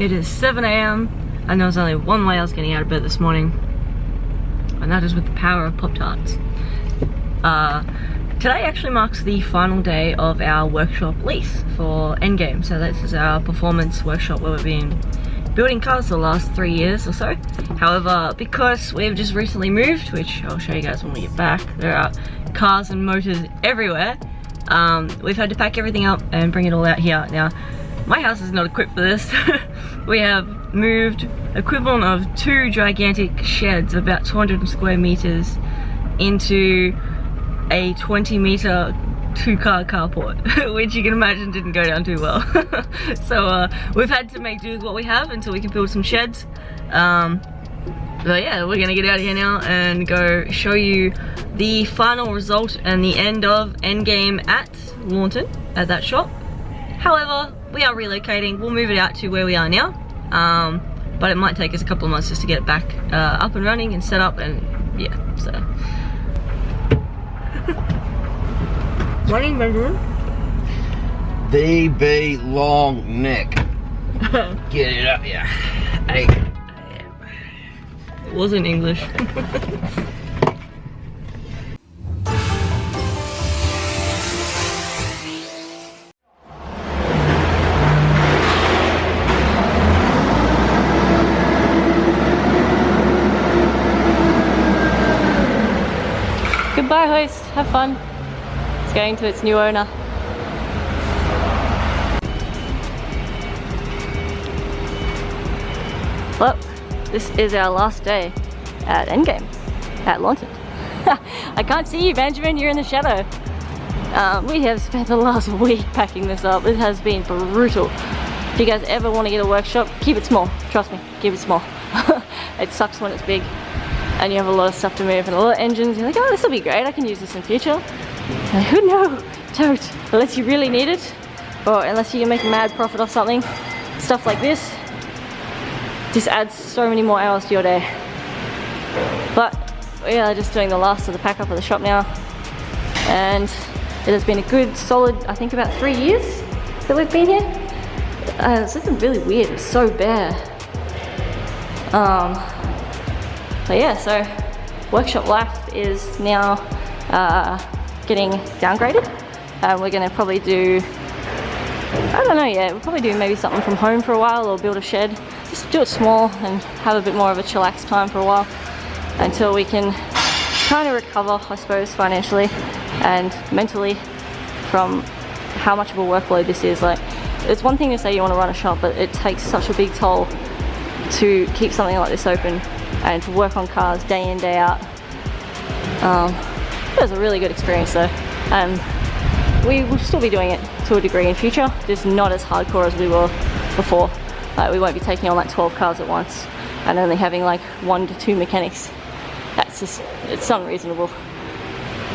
It is 7 AM and there was only one way I was getting out of bed this morning, and that is with the power of Pop-Tarts. Today actually marks the final day of our workshop lease for Endgame. So this is our performance workshop where we've been building cars for the last 3 years or so. However, because we've just recently moved, which I'll show you guys when we get back, there are cars and motors everywhere. We've had to pack everything up and bring it all out here. Now, my house is not equipped for this. We have moved equivalent of 2 gigantic sheds of about 200 square meters into a 20-meter 2-car carport, which you can imagine didn't go down too well. So we've had to make do with what we have until we can build some sheds. But yeah, we're gonna get out of here now and go show you the final result and the end of Endgame at Launton, at that shop. However, we are relocating. We'll move it out to where we are now, but it might take us a couple of months just to get it back up and running and set up, and yeah, so. Morning, Benjamin. DB long neck. Get it up, yeah. Hey. It wasn't English. Goodbye, host. Have fun. It's going to its new owner. Well, this is our last day at Endgame at Launton. I can't see you, Benjamin. You're in the shadow. We have spent the last week packing this up. It has been brutal. If you guys ever want to get a workshop, keep it small. Trust me, keep it small. It sucks when it's big and you have a lot of stuff to move and a lot of engines. You're like, oh, this will be great. I can use this in future. Like, oh no, don't. Unless you really need it, or unless you can make a mad profit off something. Stuff like this just adds so many more hours to your day. But we are just doing the last of the pack up of the shop now, and it has been a good solid, I think, about 3 years that we've been here. It's looking really weird. It's so bare. But yeah, so workshop life is now getting downgraded. We're gonna probably do, I don't know yet, we'll probably do maybe something from home for a while, or build a shed. Just do it small and have a bit more of a chillax time for a while until we can kind of recover, I suppose, financially and mentally from how much of a workload this is. Like, it's one thing to say you want to run a shop, but it takes such a big toll to keep something like this open and to work on cars day in, day out. It was a really good experience though, and we will still be doing it to a degree in future, just not as hardcore as we were before. We won't be taking on like 12 cars at once and only having like 1 to 2 mechanics. That's just, it's unreasonable.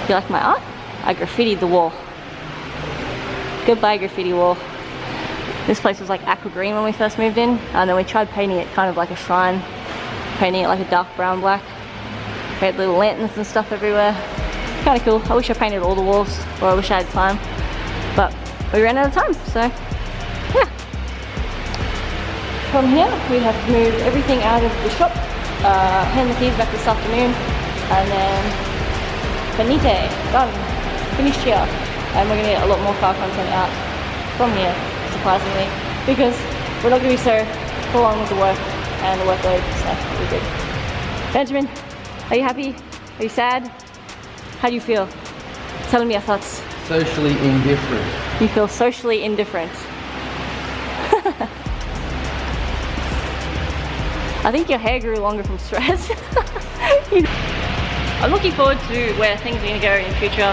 You like my art? I graffitied the wall. Goodbye, graffiti wall. This place was like aqua green when we first moved in, and then we tried painting it kind of like a shrine, painting it like a dark brown black. We had little lanterns and stuff everywhere. Kind of cool. I wish I painted all the walls, or I wish I had time, but we ran out of time, so yeah. From here we have to move everything out of the shop, hand the keys back this afternoon, and then finite, done, finished here. And we're going to get a lot more car content out from here, surprisingly, because we're not going to be so full on with the work and the workload, so we're good. Benjamin, are you happy? Are you sad? How do you feel? Tell me your thoughts. Socially indifferent. You feel socially indifferent. I think your hair grew longer from stress. I'm looking forward to where things are going to go in the future.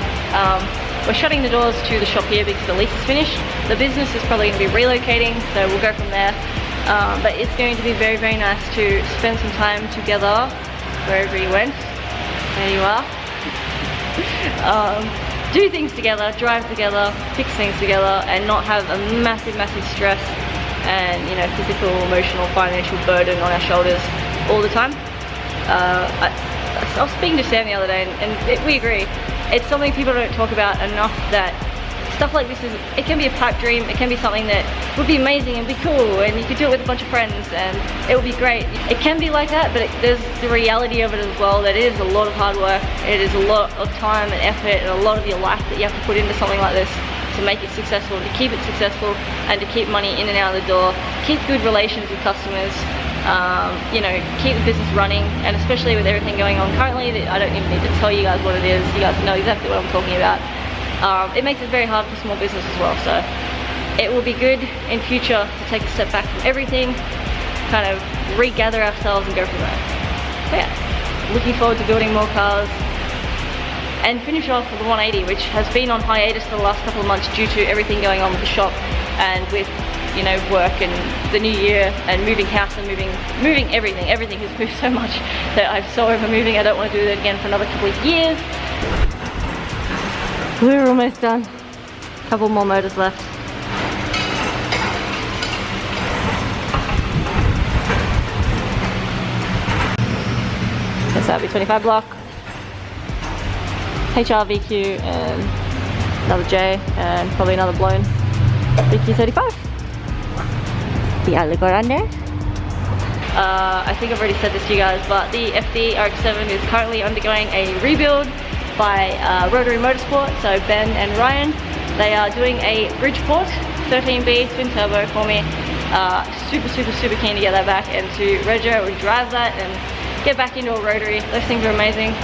We're shutting the doors to the shop here because the lease is finished. The business is probably going to be relocating, so we'll go from there. But it's going to be very, very nice to spend some time together wherever you went. There you are. Do things together, drive together, fix things together, and not have a massive, massive stress and, you know, physical, emotional, financial burden on our shoulders all the time. I was speaking to Sam the other day, and we agree. It's something people don't talk about enough, that stuff like this it can be a pipe dream. It can be something that would be amazing and be cool, and you could do it with a bunch of friends and it would be great. It can be like that, but there's the reality of it as well, that it is a lot of hard work. It is a lot of time and effort and a lot of your life that you have to put into something like this to make it successful, to keep it successful, and to keep money in and out of the door, keep good relations with customers, you know, keep the business running. And especially with everything going on currently, I don't even need to tell you guys what it is. You guys know exactly what I'm talking about. It makes it very hard for small business as well, so it will be good in future to take a step back from everything, kind of regather ourselves and go from there. But yeah, looking forward to building more cars and finish off with the 180, which has been on hiatus for the last couple of months due to everything going on with the shop and with, you know, work and the new year and moving house and moving everything. Everything has moved so much that I'm so over moving. I don't want to do that again for another couple of years. We're almost done. Couple more motors left. Guess that'll be 25 block. HRVQ and another J and probably another blown VQ35. The Algo Grande. I think I've already said this to you guys, but the FD RX-7 is currently undergoing a rebuild by Rotary Motorsport, so Ben and Ryan. They are doing a Bridgeport 13B twin turbo for me. Super keen to get that back and to rego and drive that and get back into a rotary. Those things are amazing.